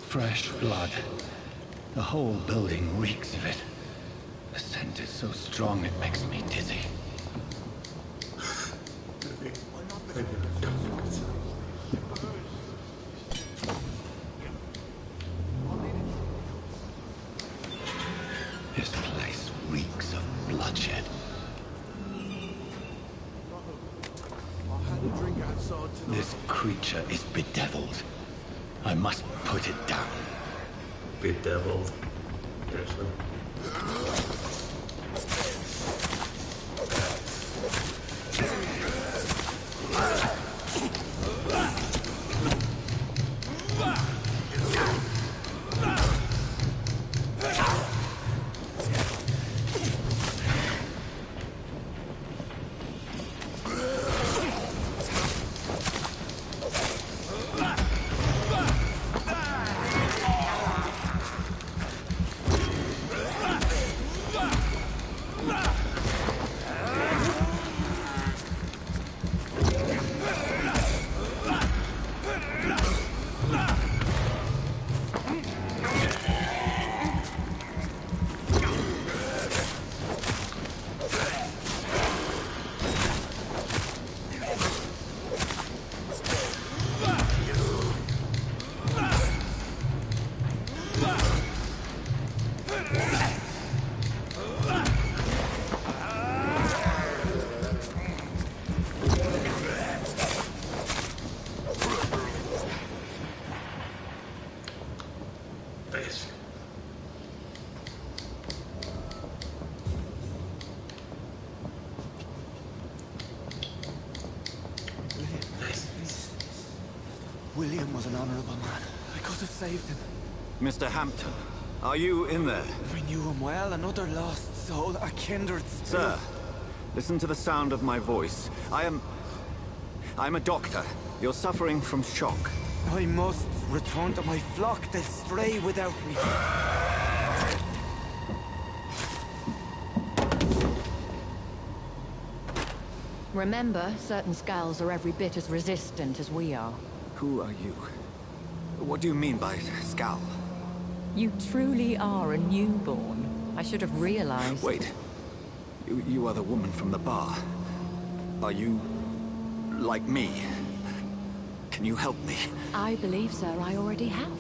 Fresh blood. The whole building reeks of it. The scent is so strong it makes me dizzy. This place reeks of bloodshed. This creature is bedeviled. I must put it down. Bedeviled. Seriously. William was an honorable man. I could have saved him. Mr. Hampton, are you in there? We knew him well, another lost soul, a kindred spirit. Sir, listen to the sound of my voice. I'm a doctor. You're suffering from shock. I must return to my flock. They'll stray without me. Remember, certain skulls are every bit as resistant as we are. Who are you? What do you mean by skull? You truly are a newborn. I should have realized. Wait. You are the woman from the bar. Are you... like me? Can you help me? I believe, sir, I already have.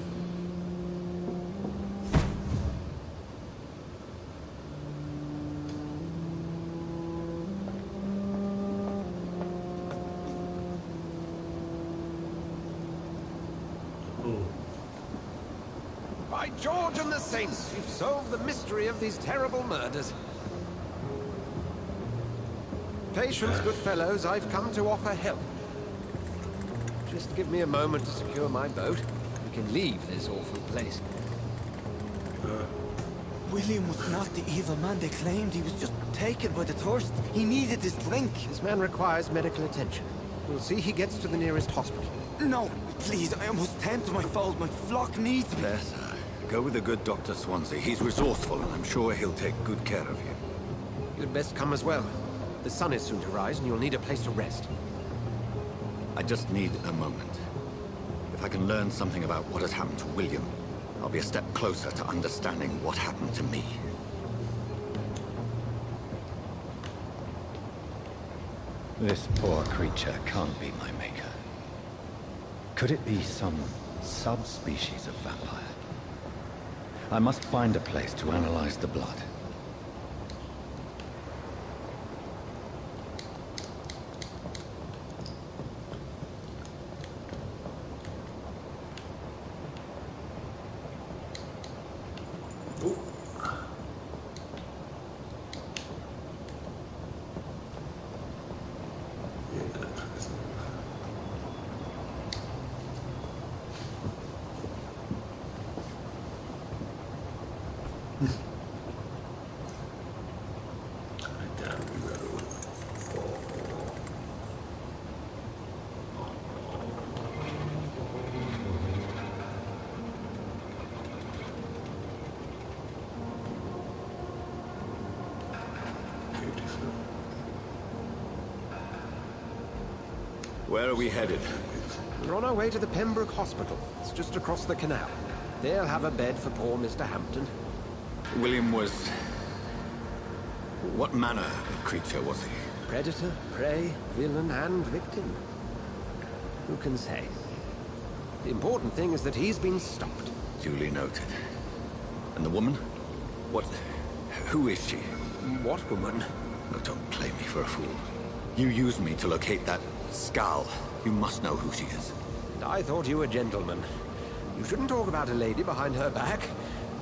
By George and the Saints, you've solved the mystery of these terrible murders. Patience, good fellows, I've come to offer help. Just give me a moment to secure my boat. We can leave this awful place. William was not the evil man they claimed. He was just taken by the thirst. He needed his drink. This man requires medical attention. We'll see he gets to the nearest hospital. No, please, I must tend to my fold. My flock needs me. There, sir. Go with the good Dr. Swansea. He's resourceful, and I'm sure he'll take good care of you. You'd best come as well. The sun is soon to rise, and you'll need a place to rest. I just need a moment. If I can learn something about what has happened to William, I'll be a step closer to understanding what happened to me. This poor creature can't be my maker. Could it be some subspecies of vampire? I must find a place to analyze the blood. Where are we headed? We're on our way to the Pembroke Hospital. It's just across the canal. They'll have a bed for poor Mr. Hampton. William was... What manner of creature was he? Predator, prey, villain, and victim. Who can say? The important thing is that he's been stopped. Duly noted. And the woman? What... Who is she? What woman? Oh, don't play me for a fool. You used me to locate that skull. You must know who she is. I thought you a gentleman. You shouldn't talk about a lady behind her back,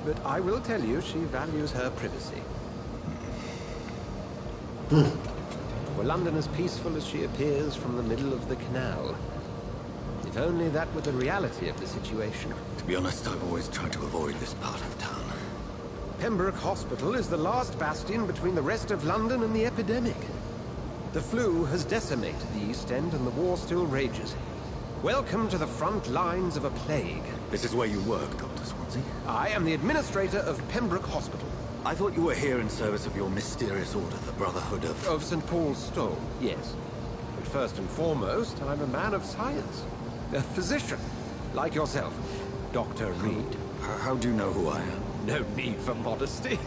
but I will tell you she values her privacy. Were London as peaceful as she appears from the middle of the canal? If only that were the reality of the situation. To be honest, I've always tried to avoid this part of town. Pembroke Hospital is the last bastion between the rest of London and the epidemic. The flu has decimated the East End and the war still rages. Welcome to the front lines of a plague. This is where you work, Dr. Swansea? I am the administrator of Pembroke Hospital. I thought you were here in service of your mysterious order, the Brotherhood of... Of St. Paul's Stone, yes. But first and foremost, I'm a man of science. A physician, like yourself, Dr. Reed. How do you know who I am? No need for modesty.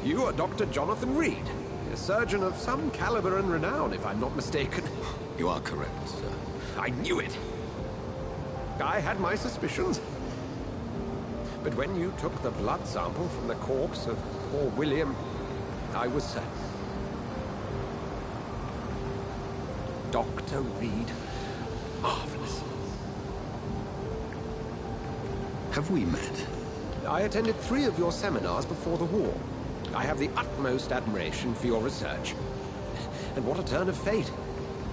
You are Dr. Jonathan Reed, a surgeon of some caliber and renown, if I'm not mistaken. You are correct, sir. I knew it. I had my suspicions. But when you took the blood sample from the corpse of poor William, I was certain. Dr. Reed. Marvelous. Have we met? I attended 3 of your seminars before the war. I have the utmost admiration for your research. And what a turn of fate.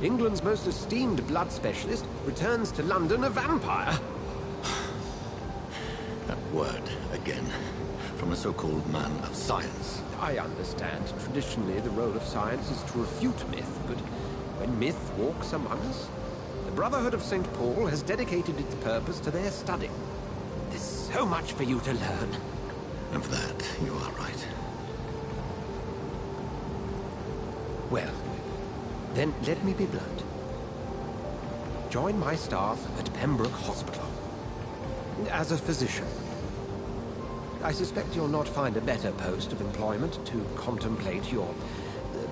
England's most esteemed blood specialist returns to London a vampire. That word, again. From a so-called man of science. I understand. Traditionally, the role of science is to refute myth, but when myth walks among us, the Brotherhood of St. Paul has dedicated its purpose to their study. There's so much for you to learn. Of that, you are right. Well, then let me be blunt. Join my staff at Pembroke Hospital. As a physician. I suspect you'll not find a better post of employment to contemplate your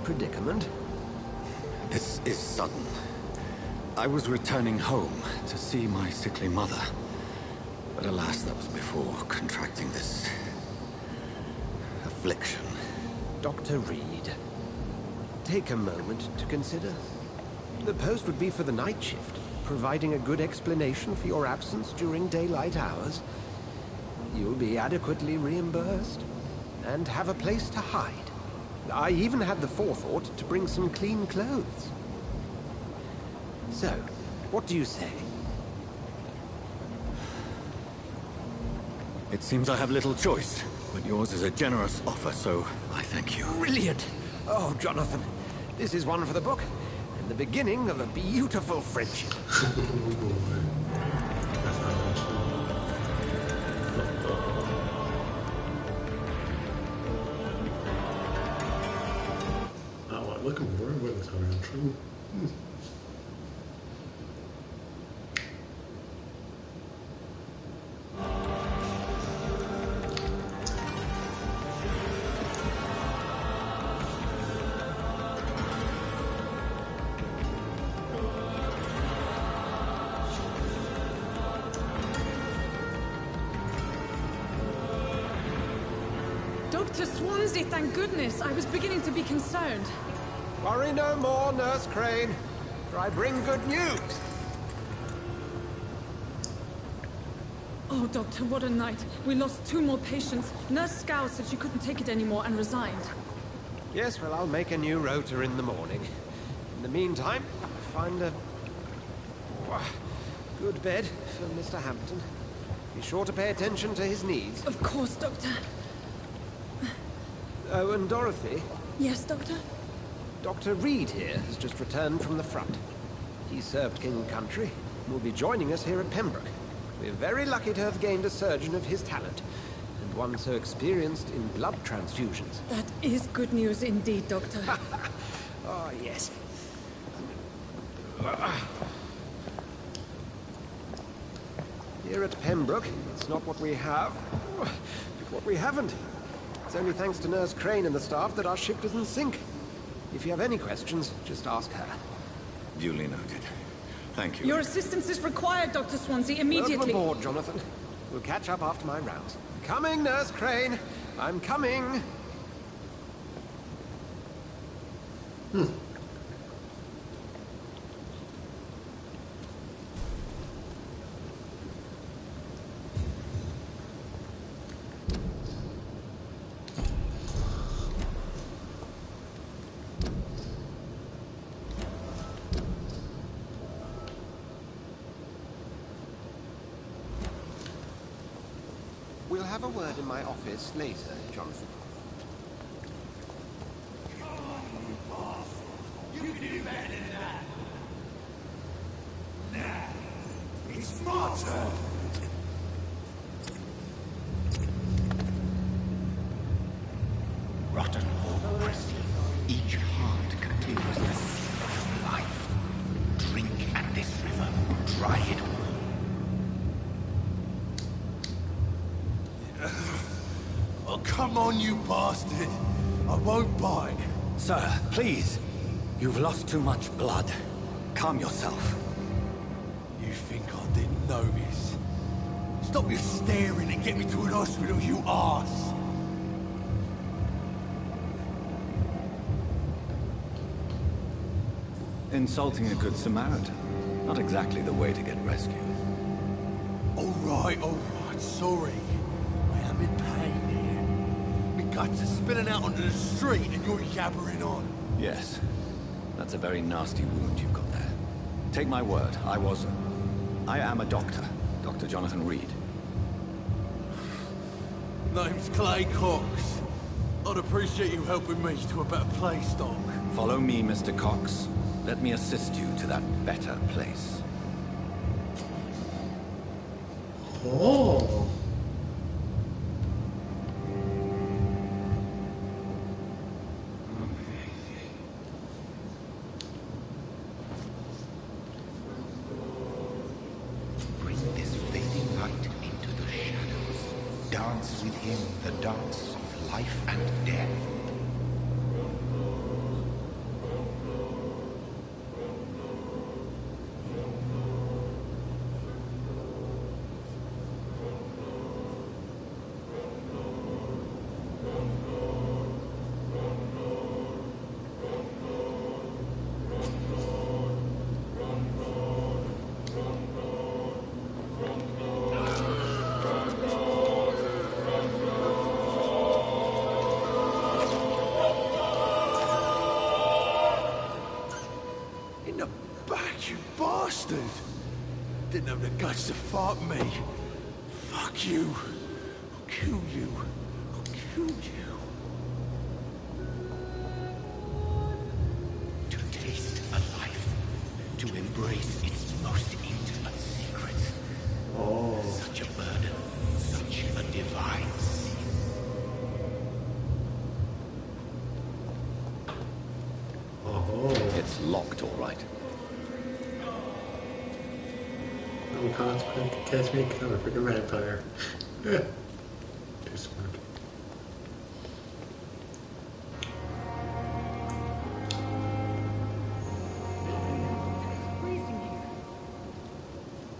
predicament. This is sudden. I was returning home to see my sickly mother. But alas, that was before contracting this... affliction. Dr. Reed, take a moment to consider. The post would be for the night shift, providing a good explanation for your absence during daylight hours. You'll be adequately reimbursed, and have a place to hide. I even had the forethought to bring some clean clothes. So, what do you say? It seems I have little choice, but yours is a generous offer, so I thank you. Brilliant! Oh, Jonathan, this is one for the book, and the beginning of a beautiful friendship. Looking for it, but it's having trouble. Dr. Swansea, thank goodness. I was beginning to be concerned. Worry no more, Nurse Crane, for I bring good news. Oh, Doctor, what a night. We lost 2 more patients. Nurse Scow said she couldn't take it anymore and resigned. Yes, well, I'll make a new rota in the morning. In the meantime, find a good bed for Mr. Hampton. Be sure to pay attention to his needs. Of course, Doctor. Oh, and Dorothy, Yes, Doctor? Dr. Reed here has just returned from the front. He served King and Country and will be joining us here at Pembroke. We're very lucky to have gained a surgeon of his talent, and one so experienced in blood transfusions. That is good news indeed, Doctor. Oh, yes. Here at Pembroke, it's not what we have, but what we haven't. It's only thanks to Nurse Crane and the staff that our ship doesn't sink. If you have any questions, just ask her. Duly noted. Thank you. Your assistance is required, Dr. Swansea, immediately. Welcome aboard, Jonathan. We'll catch up after my rounds. Coming, Nurse Crane. I'm coming. We'll have a word in my office later, Jonathan. You can do better than that. Nah, it's my turn. Rotten or pristine, each heart continues the seed of life. Drink at this river, dry it all. Oh, come on, you bastard. I won't bite. Sir, please. You've lost too much blood. Calm yourself. You think I didn't notice? Stop your staring and get me to an hospital, you arse. Insulting a good Samaritan. Not exactly the way to get rescued. All right, sorry. I am in pain here. My guts are spilling out onto the street and you're yabbering on. Yes. That's a very nasty wound you've got there. Take my word, I am a doctor. Dr. Jonathan Reed. Name's Clay Cox. I'd appreciate you helping me to a better place, Doc. Follow me, Mr. Cox. Let me assist you to that better place. Oh. Bring this fading light into the shadows. Dance with him the dance of life and death. In the back, you bastard! Didn't have the guts to fuck me. Fuck you. I'll kill you. I'll kill you. To taste a life. To embrace its most intimate secrets. Oh. Such a burden. Such a divine sin. Oh. It's locked, all right. No consequence can catch me coming, freaking vampire. Too smart.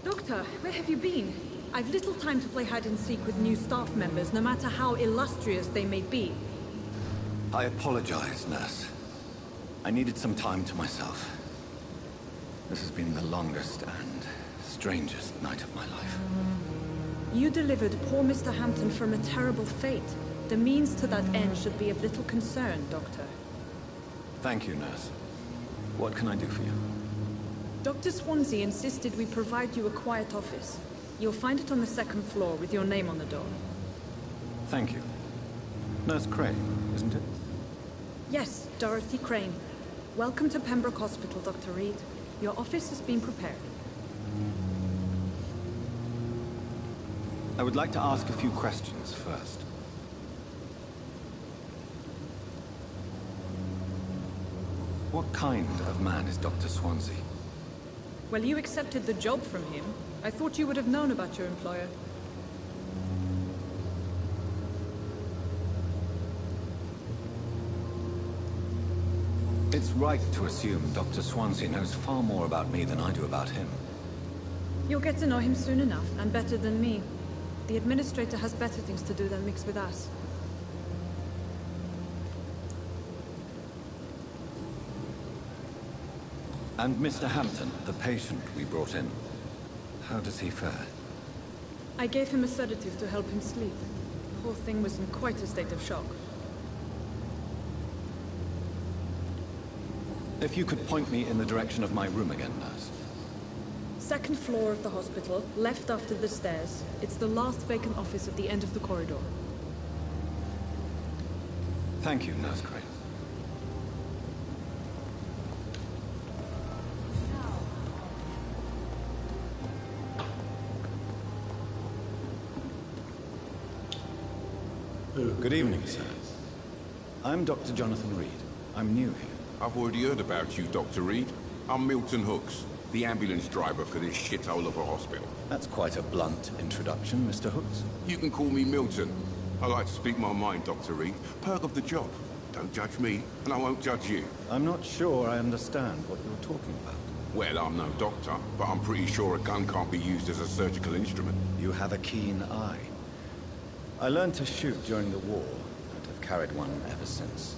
Doctor, where have you been? I've little time to play hide and seek with new staff members, no matter how illustrious they may be. I apologize, nurse. I needed some time to myself. This has been the longest and strangest night of my life. You delivered poor Mr. Hampton from a terrible fate. The means to that end should be of little concern, Doctor. Thank you, nurse. What can I do for you? Dr. Swansea insisted we provide you a quiet office. You'll find it on the second floor with your name on the door. Thank you. Nurse Crane, isn't it? Yes, Dorothy Crane. Welcome to Pembroke Hospital, Dr. Reed. Your office has been prepared. I would like to ask a few questions first. What kind of man is Dr. Swansea? Well, you accepted the job from him. I thought you would have known about your employer. It's right to assume Dr. Swansea knows far more about me than I do about him. You'll get to know him soon enough, and better than me. The administrator has better things to do than mix with us. And Mr. Hampton, the patient we brought in. How does he fare? I gave him a sedative to help him sleep. The poor thing was in quite a state of shock. If you could point me in the direction of my room again, nurse. Second floor of the hospital, left after the stairs. It's the last vacant office at the end of the corridor. Thank you, Nurse Crane. Good evening, sir. I'm Dr. Jonathan Reed. I'm new here. I've already heard about you, Dr. Reed. I'm Milton Hooks, the ambulance driver for this shithole of a hospital. That's quite a blunt introduction, Mr. Hooks. You can call me Milton. I like to speak my mind, Dr. Reed. Perk of the job. Don't judge me, and I won't judge you. I'm not sure I understand what you're talking about. Well, I'm no doctor, but I'm pretty sure a gun can't be used as a surgical instrument. You have a keen eye. I learned to shoot during the war, and have carried one ever since.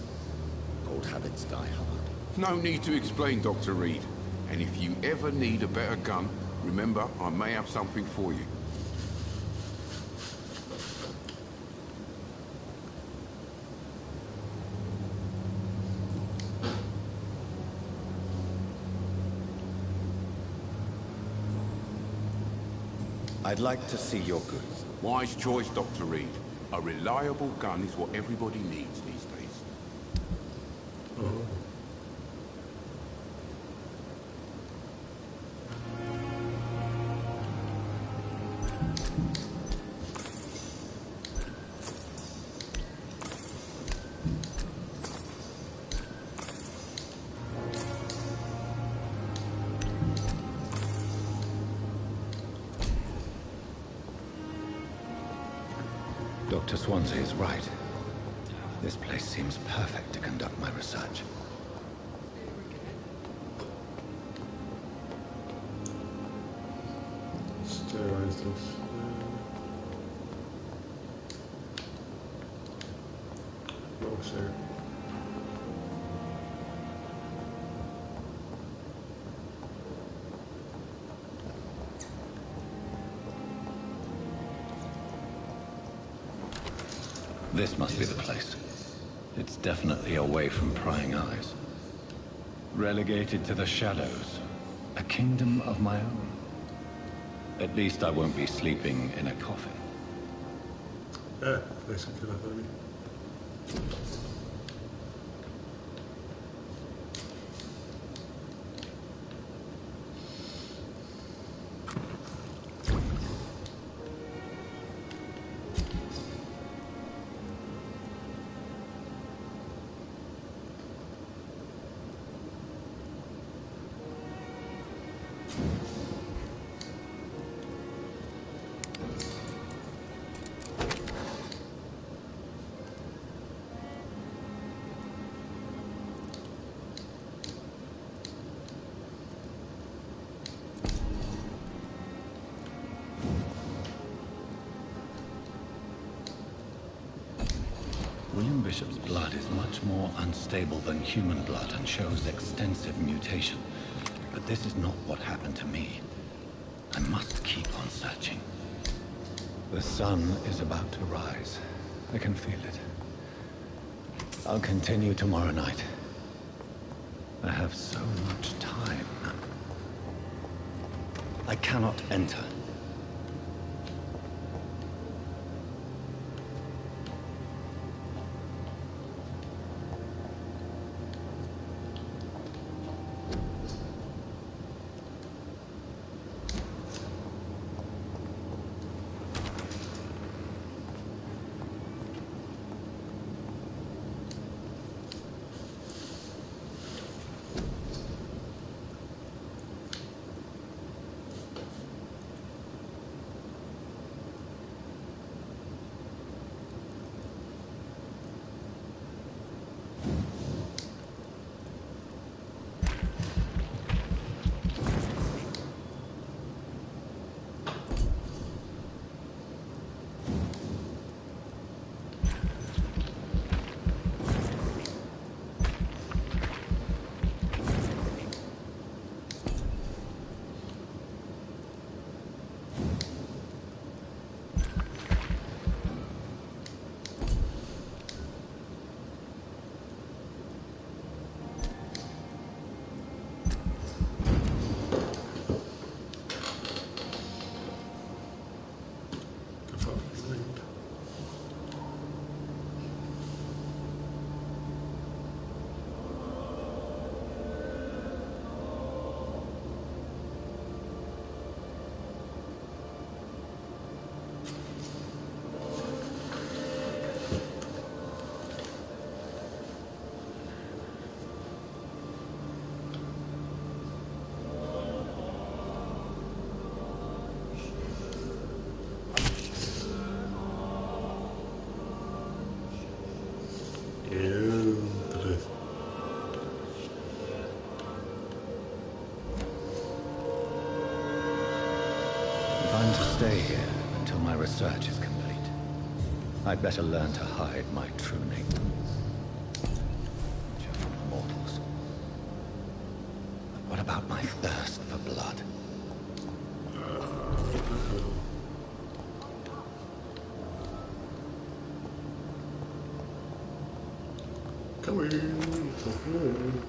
Old habits die hard. No need to explain, Dr. Reed. And if you ever need a better gun, remember, I may have something for you. I'd like to see your goods. Wise choice, Dr. Reed. A reliable gun is what everybody needs these days. Oh. Dr. Swansea is right. This place seems perfect to conduct my research. Sterilize this. Oh, sir. This must be the place. It's definitely away from prying eyes. Relegated to the shadows. A kingdom of my own. At least I won't be sleeping in a coffin. Ah, nice and kill off on me. William Bishop's blood is much more unstable than human blood and shows extensive mutation. But this is not what happened to me. I must keep on searching. The sun is about to rise. I can feel it. I'll continue tomorrow night. I have so much time. I cannot enter. stay here until my research is complete. I'd better learn to hide my true name. German mortals. But what about my thirst for blood? Come in.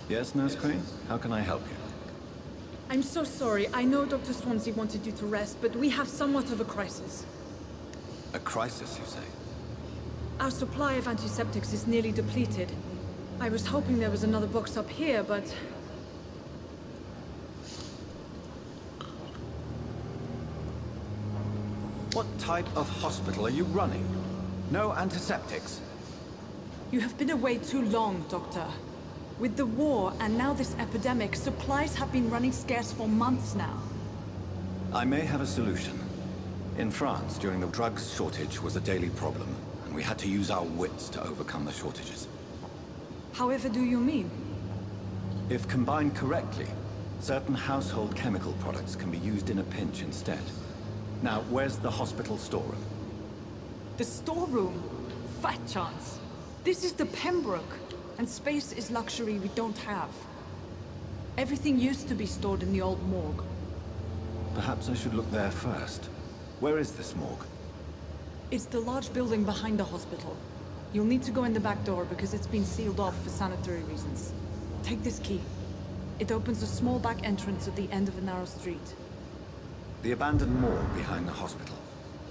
Yes, Nurse Crane? How can I help you? I'm so sorry. I know Dr. Swansea wanted you to rest, but we have somewhat of a crisis. A crisis, you say? Our supply of antiseptics is nearly depleted. I was hoping there was another box up here, but... What type of hospital are you running? No antiseptics? You have been away too long, Doctor. With the war and now this epidemic, supplies have been running scarce for months now. I may have a solution. In France, during the drugs shortage was a daily problem, and we had to use our wits to overcome the shortages. However do you mean? If combined correctly, certain household chemical products can be used in a pinch instead. Now, where's the hospital storeroom? The storeroom? Fat chance. This is the Pembroke, and space is luxury we don't have. Everything used to be stored in the old morgue. Perhaps I should look there first. Where is this morgue? It's the large building behind the hospital. You'll need to go in the back door because it's been sealed off for sanitary reasons. Take this key. It opens a small back entrance at the end of a narrow street. The abandoned morgue behind the hospital.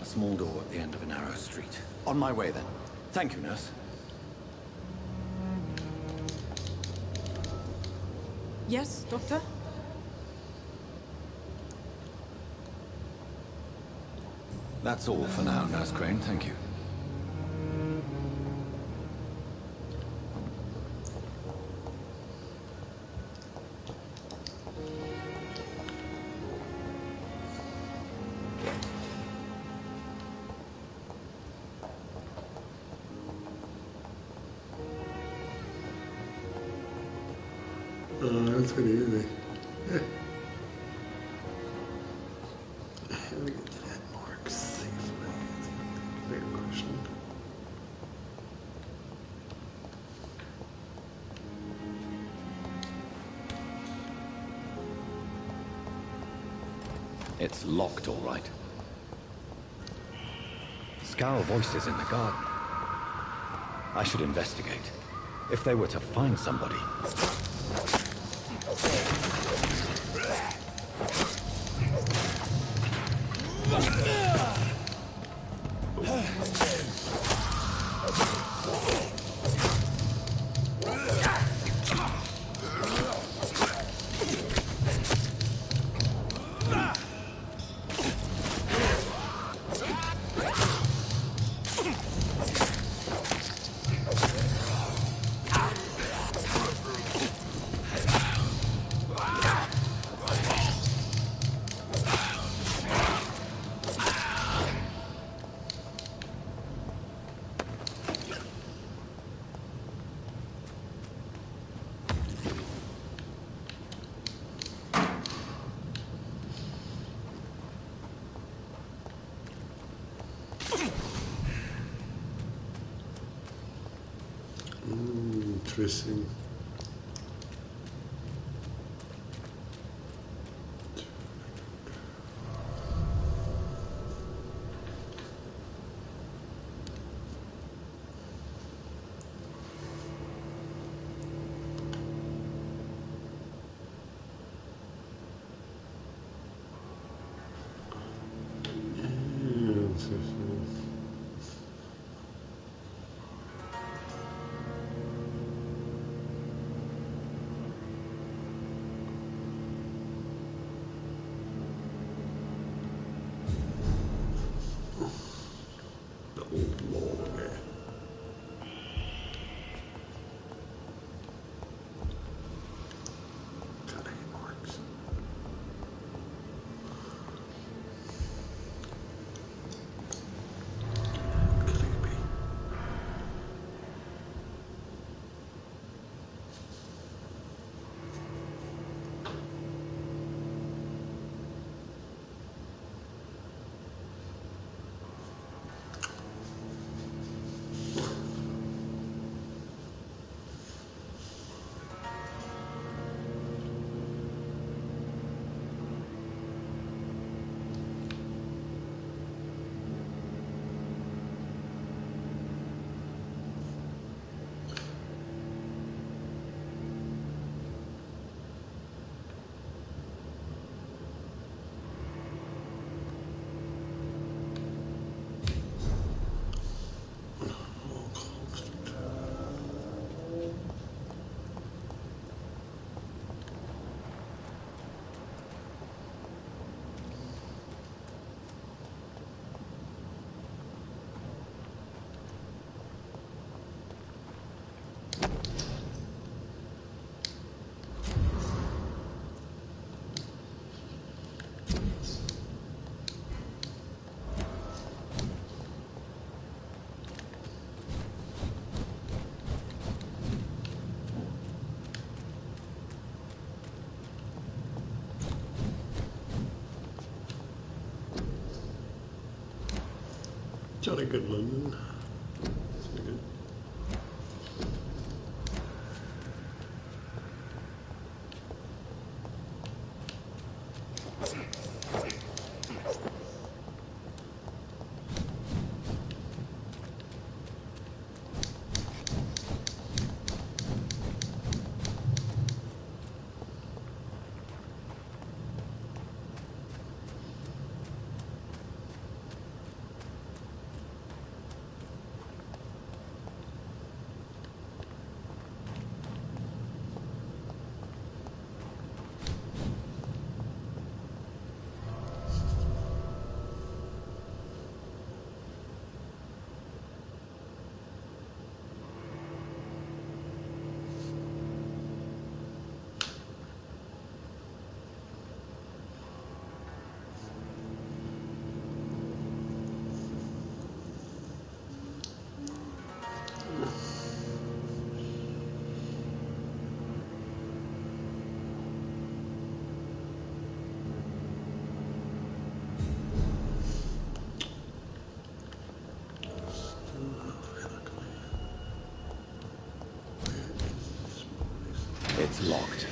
A small door at the end of a narrow street. On my way then. Thank you, nurse. Yes, Doctor? That's all for now, Nurse Crane. Thank you. That's pretty easy. Yeah. How do we get to that mark safely? That's a bigger question. It's locked, all right. Scowl voices in the garden. I should investigate. If they were to find somebody... Interesting. jolly good, London. That's very good. It's locked.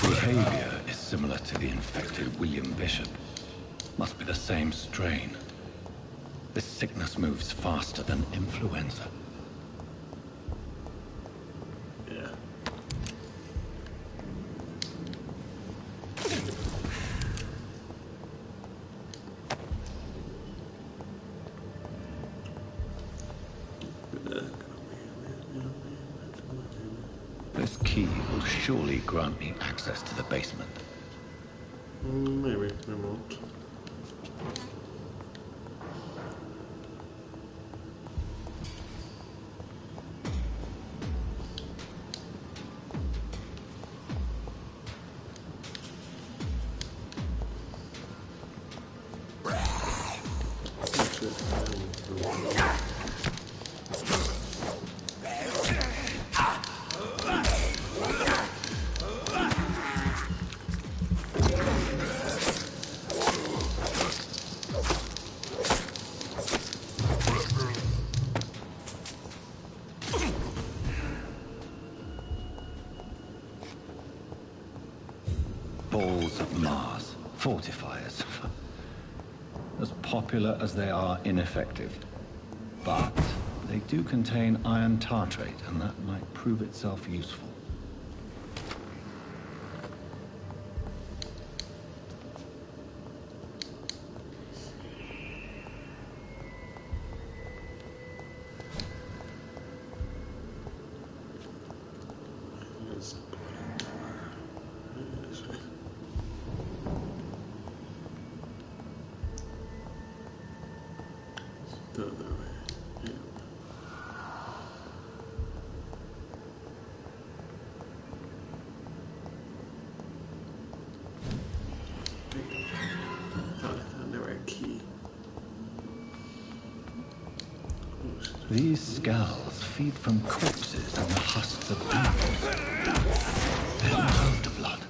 Behavior is similar to the infected William Bishop. Must be the same strain. This sickness moves faster than influenza. Yeah. This key will surely grant me access to the basement. Maybe it won't. Balls of Mars, fortifiers. As popular as they are ineffective. But they do contain iron tartrate, and that might prove itself useful. These skulls feed from corpses and the husks of animals. They love the blood.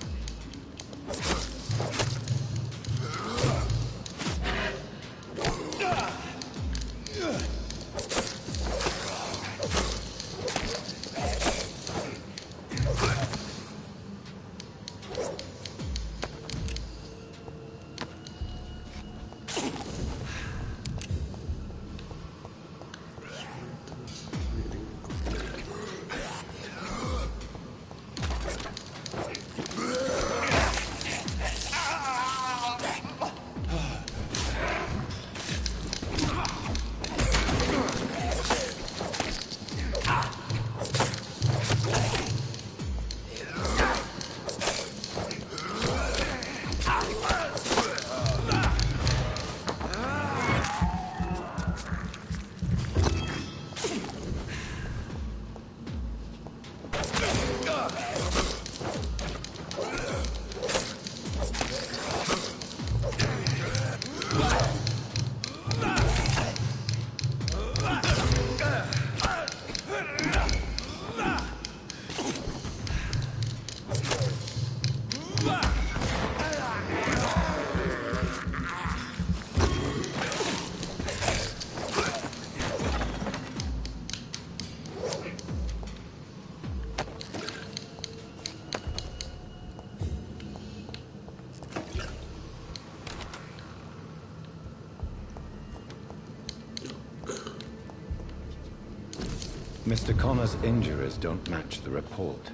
Mr. Connor's injuries don't match the report.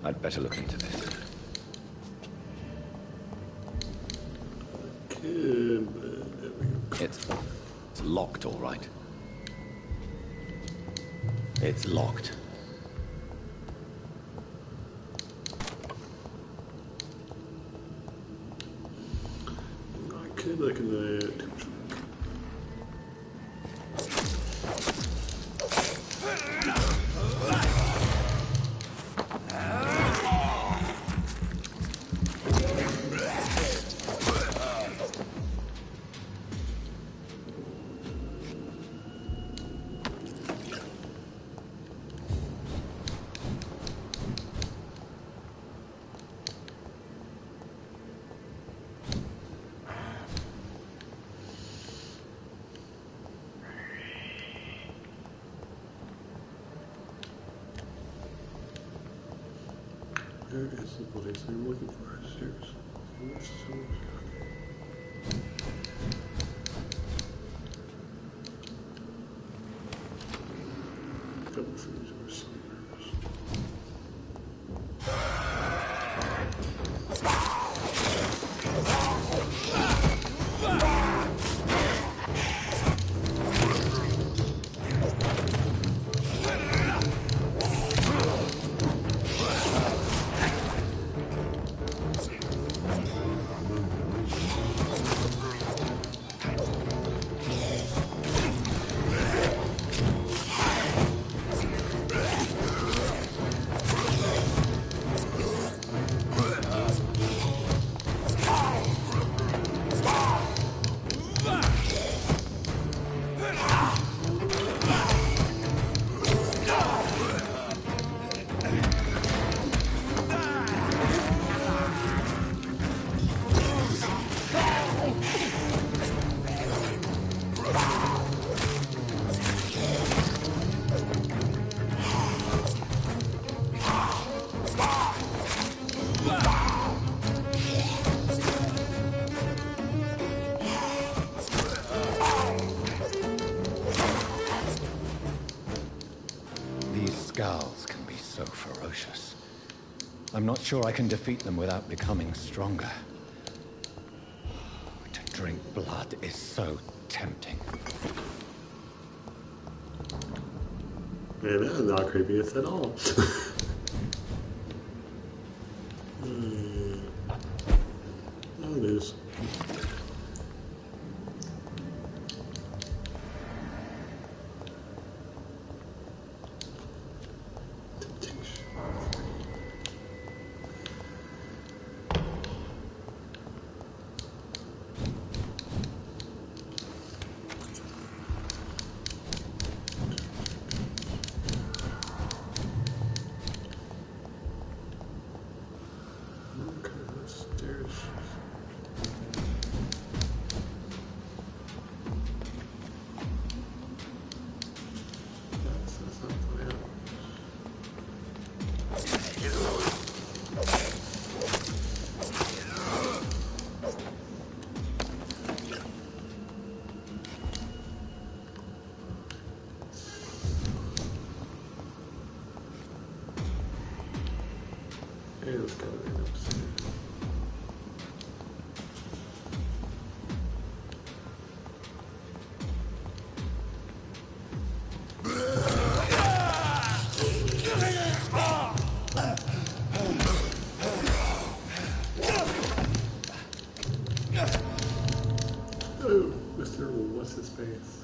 I'd better look into this. It's locked, all right. It's locked. I could look in the... Where is the place I'm looking for? Seriously. What's so couple things or somewhere. Skulls can be so ferocious. I'm not sure I can defeat them without becoming stronger. To drink blood is so tempting. Man, that is not creepy at all. Oh, it is. Hey, let's go upstairs. Oh, Mr. What's his face?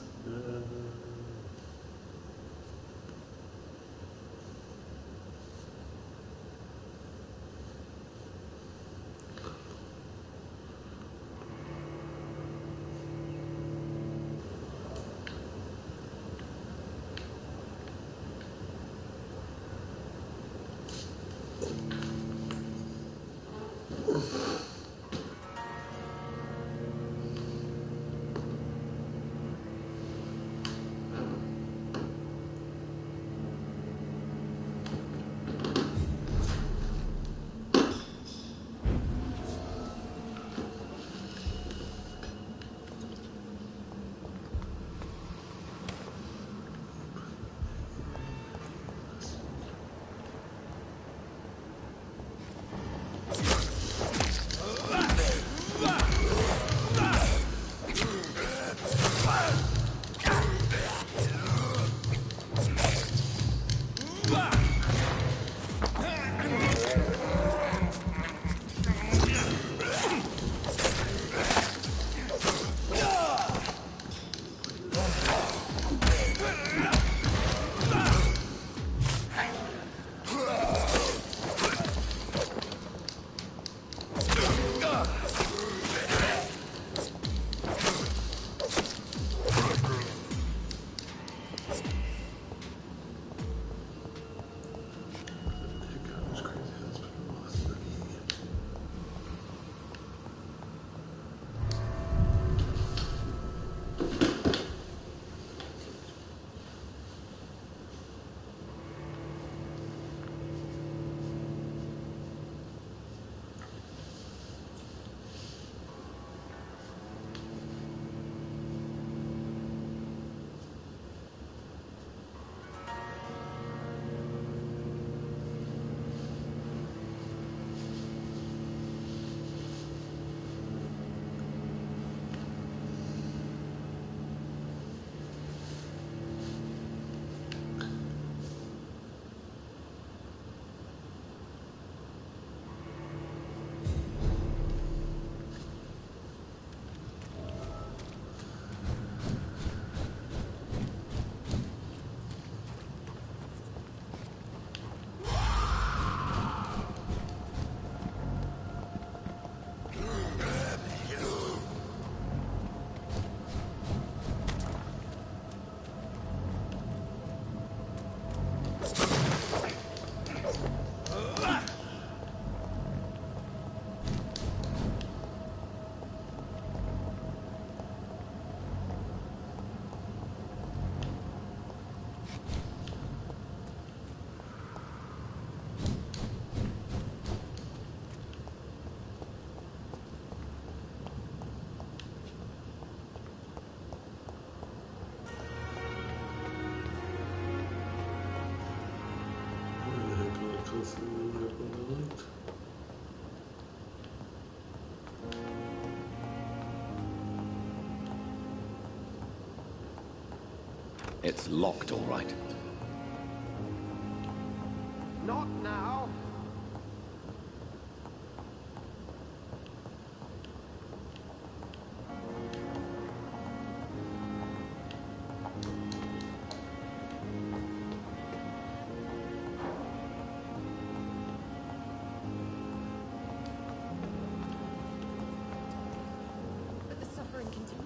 It's locked, all right. Not now. But the suffering continues.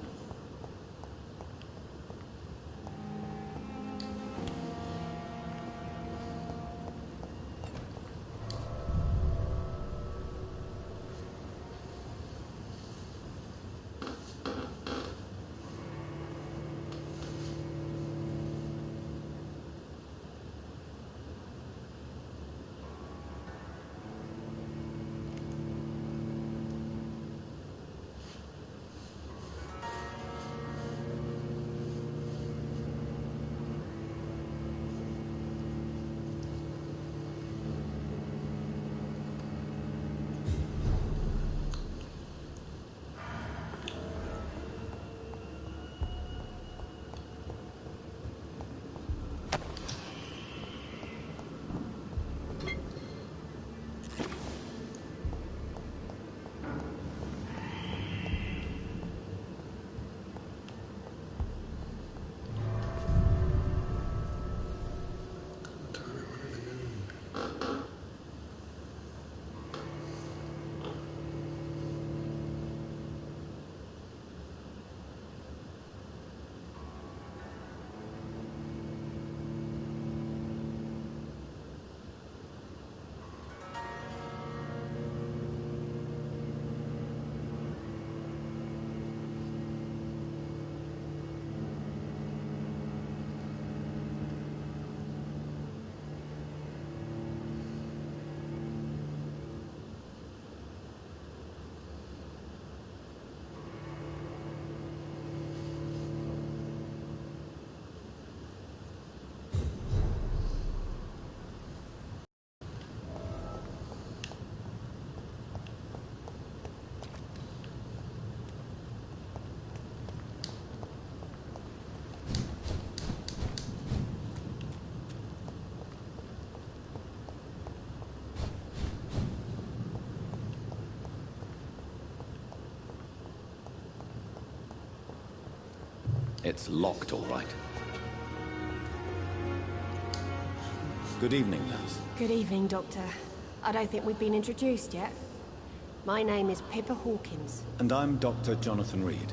It's locked, all right. Good evening, nurse. Good evening, Doctor. I don't think we've been introduced yet. My name is Pippa Hawkins. And I'm Dr. Jonathan Reed.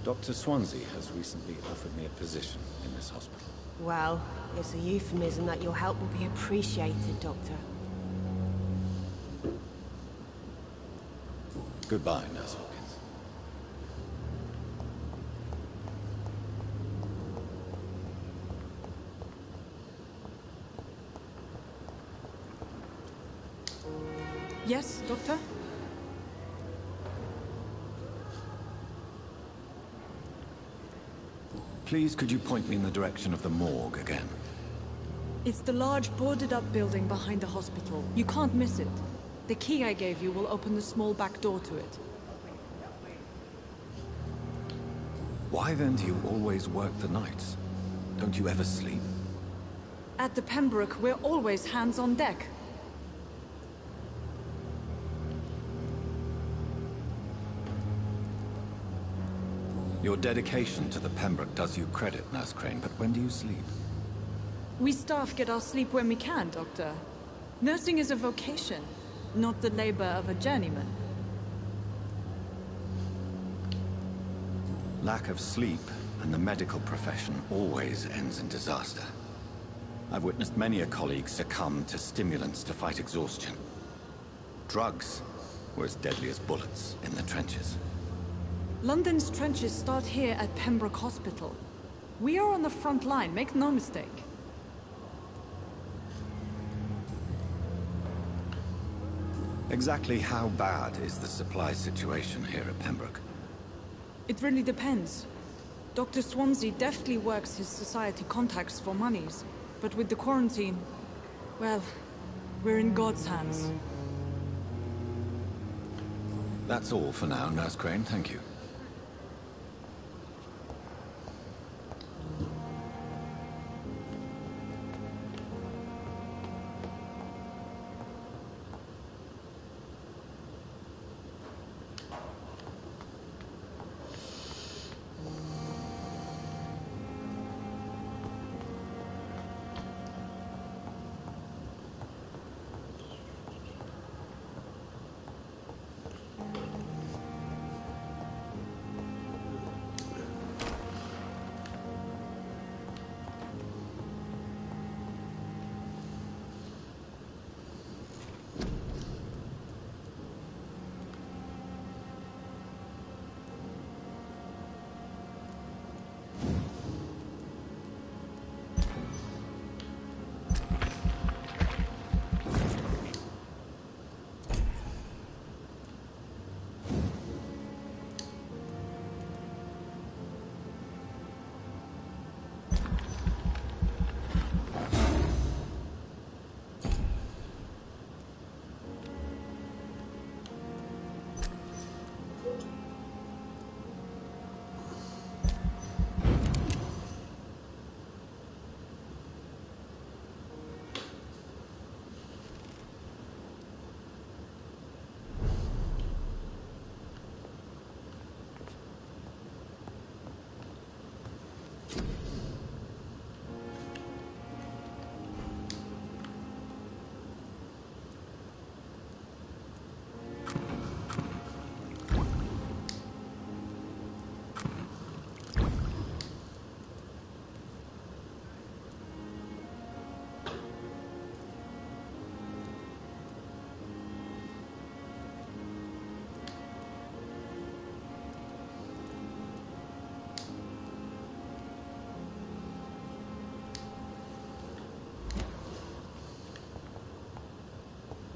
Dr. Swansea has recently offered me a position in this hospital. Well, it's a euphemism that your help will be appreciated, Doctor. Goodbye, Nurse Hawkins. Yes, Doctor? Please, could you point me in the direction of the morgue again? It's the large boarded-up building behind the hospital. You can't miss it. The key I gave you will open the small back door to it. Why then do you always work the nights? Don't you ever sleep? At the Pembroke, we're always hands on deck. Your dedication to the Pembroke does you credit, Nurse Crane, but when do you sleep? We staff get our sleep when we can, Doctor. Nursing is a vocation, not the labor of a journeyman. Lack of sleep and the medical profession always ends in disaster. I've witnessed many a colleague succumb to stimulants to fight exhaustion. Drugs were as deadly as bullets in the trenches. London's trenches start here at Pembroke Hospital. We are on the front line, make no mistake. Exactly how bad is the supply situation here at Pembroke? It really depends. Dr. Swansea deftly works his society contacts for monies, but with the quarantine, well, We're in God's hands. That's all for now, Nurse Crane. Thank you.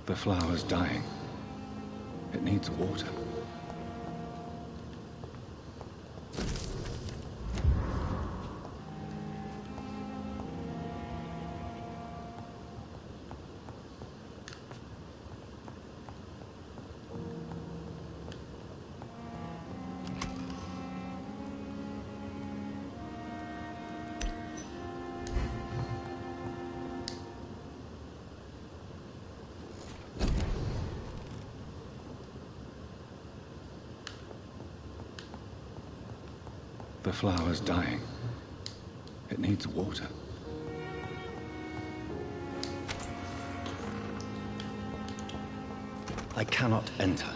The flower's dying. It needs water. The flower's dying. It needs water. I cannot enter.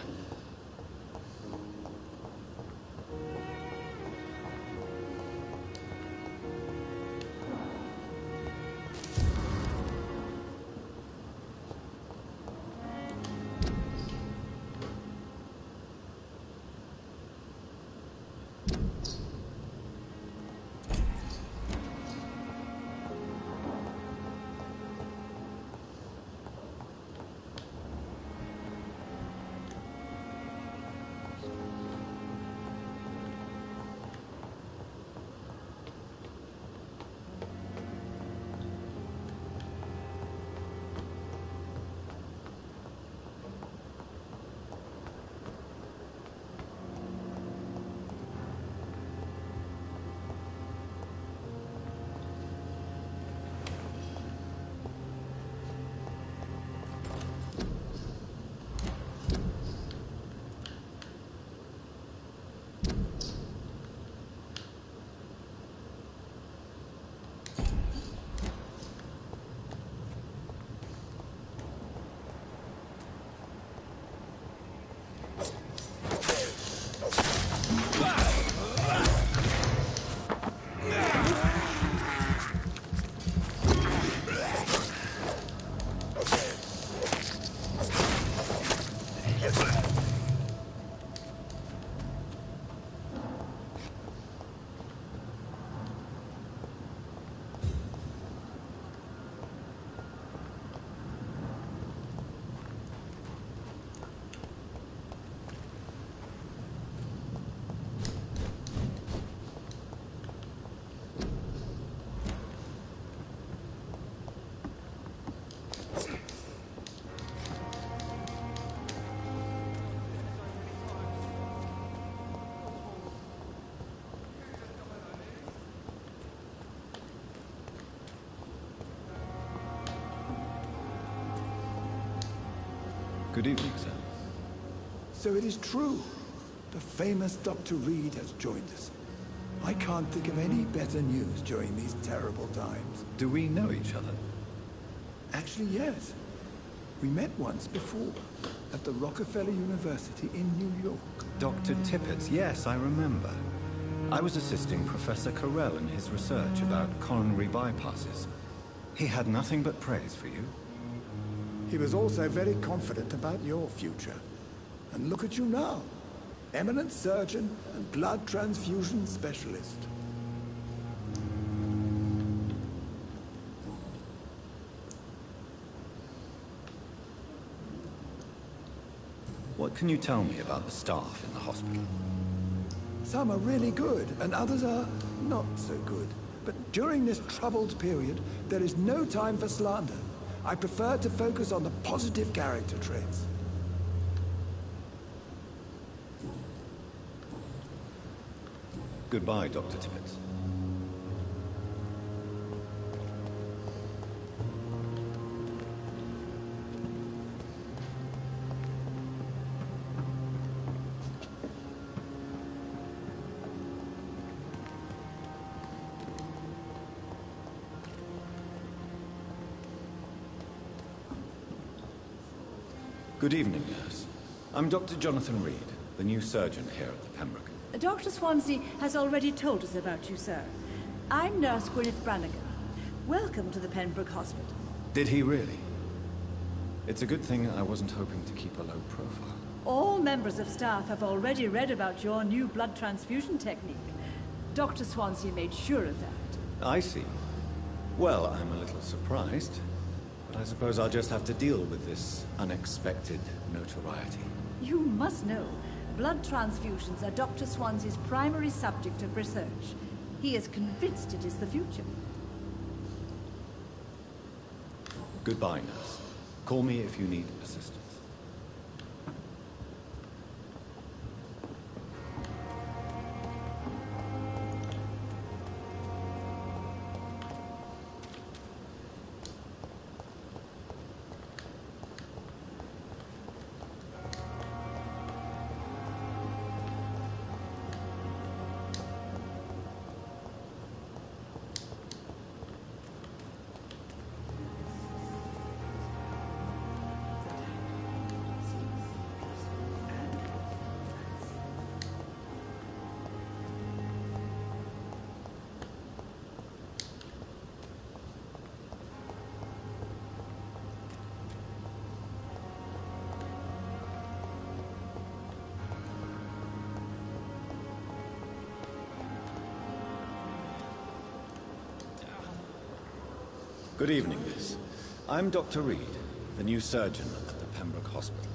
Good evening, sir. So it is true. The famous Dr. Reed has joined us. I can't think of any better news during these terrible times. Do we know each other? Actually, yes. We met once before, at the Rockefeller University in New York. Dr. Tippett, yes, I remember. I was assisting Professor Carell in his research about coronary bypasses. He had nothing but praise for you. He was also very confident about your future. And look at you now. Eminent surgeon and blood transfusion specialist. What can you tell me about the staff in the hospital? Some are really good, and others are not so good. But during this troubled period, there is no time for slander. I prefer to focus on the positive character traits. Goodbye, Dr. Tippett. Good evening, nurse. I'm Dr. Jonathan Reed, the new surgeon here at the Pembroke. Dr. Swansea has already told us about you, sir. I'm Nurse Gwyneth Brannigan. Welcome to the Pembroke Hospital. Did he really? It's a good thing I wasn't hoping to keep a low profile. All members of staff have already read about your new blood transfusion technique. Dr. Swansea made sure of that. I see. Well, I'm a little surprised, but I suppose I'll just have to deal with this unexpected notoriety. You must know, blood transfusions are Dr. Swansea's primary subject of research. He is convinced it is the future. Goodbye, nurse. Call me if you need assistance. Good evening, miss. I'm Dr. Reed, the new surgeon at the Pembroke Hospital.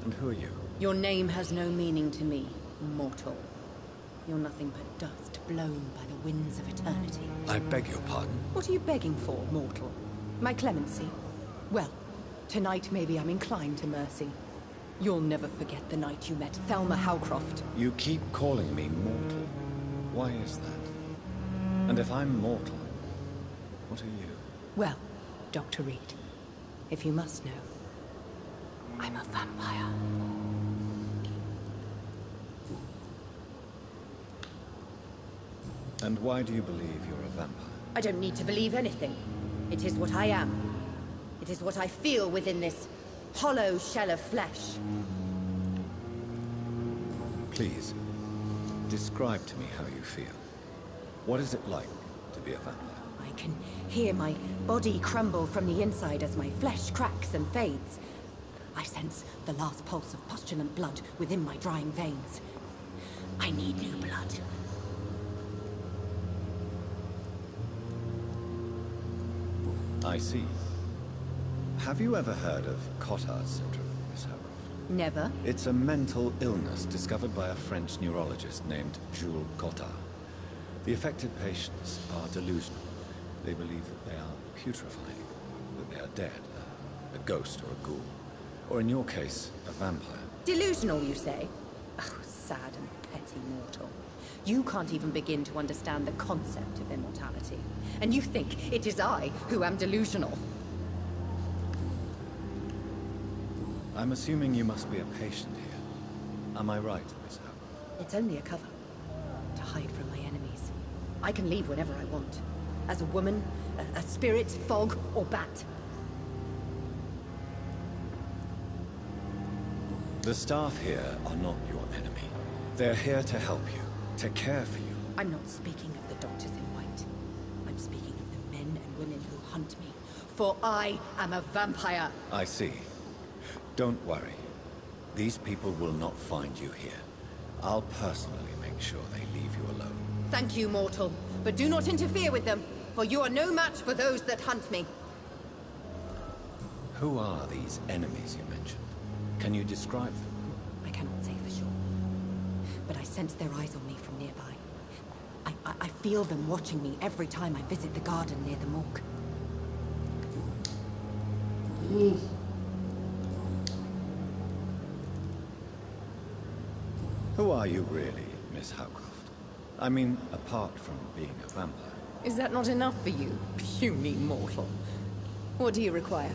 And who are you? Your name has no meaning to me, mortal. You're nothing but dust blown by the winds of eternity. I beg your pardon? What are you begging for, mortal? My clemency? Well, tonight maybe I'm inclined to mercy. You'll never forget the night you met Thelma Howcroft. You keep calling me mortal. Why is that? And if I'm mortal, what are you? Well, Dr. Reed, if you must know, I'm a vampire. And why do you believe you're a vampire? I don't need to believe anything. It is what I am. It is what I feel within this hollow shell of flesh. Please, describe to me how you feel. What is it like to be a vampire? I can hear my body crumble from the inside as my flesh cracks and fades. I sense the last pulse of postulant blood within my drying veins. I need new blood. I see. Have you ever heard of Cotard's syndrome, Miss Howcroft? Never. It's a mental illness discovered by a French neurologist named Jules Cotard. The affected patients are delusional. They believe that they are putrefying, that they are dead, a ghost or a ghoul, or in your case, a vampire. Delusional, you say? Oh, sad and petty mortal. You can't even begin to understand the concept of immortality. And you think it is I who am delusional. I'm assuming you must be a patient here. Am I right, Miss Howcroft? It's only a cover. To hide from my enemies. I can leave whenever I want. As a woman, a spirit, fog, or bat. The staff here are not your enemy. They're here to help you, to care for you. I'm not speaking of the doctors in white. I'm speaking of the men and women who hunt me. For I am a vampire. I see. Don't worry. These people will not find you here. I'll personally make sure they leave you alone. Thank you, mortal. But do not interfere with them, for you are no match for those that hunt me. Who are these enemies you mentioned? Can you describe them? I cannot say for sure. But I sense their eyes on me from nearby. I feel them watching me every time I visit the garden near the morgue. Who are you really, Miss Howcroft? I mean, apart from being a vampire. Is that not enough for you, puny mortal? What do you require?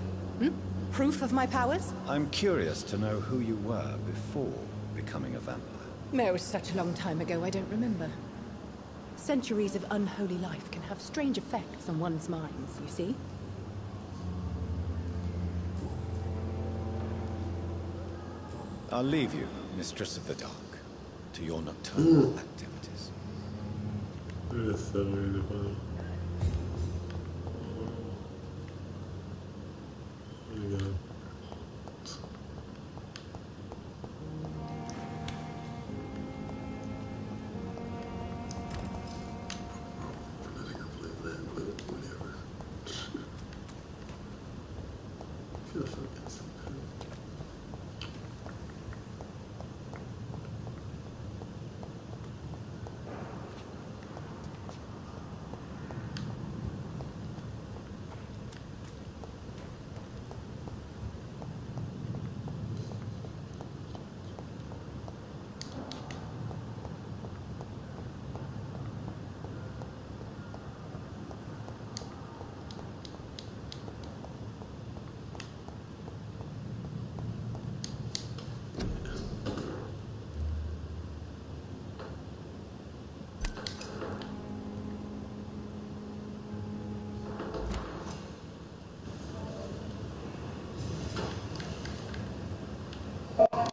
Proof of my powers? I'm curious to know who you were before becoming a vampire. No, such a long time ago, I don't remember. Centuries of unholy life can have strange effects on one's minds, you see? I'll leave you, Mistress of the Dark, to your nocturnal activities. That's so really funny.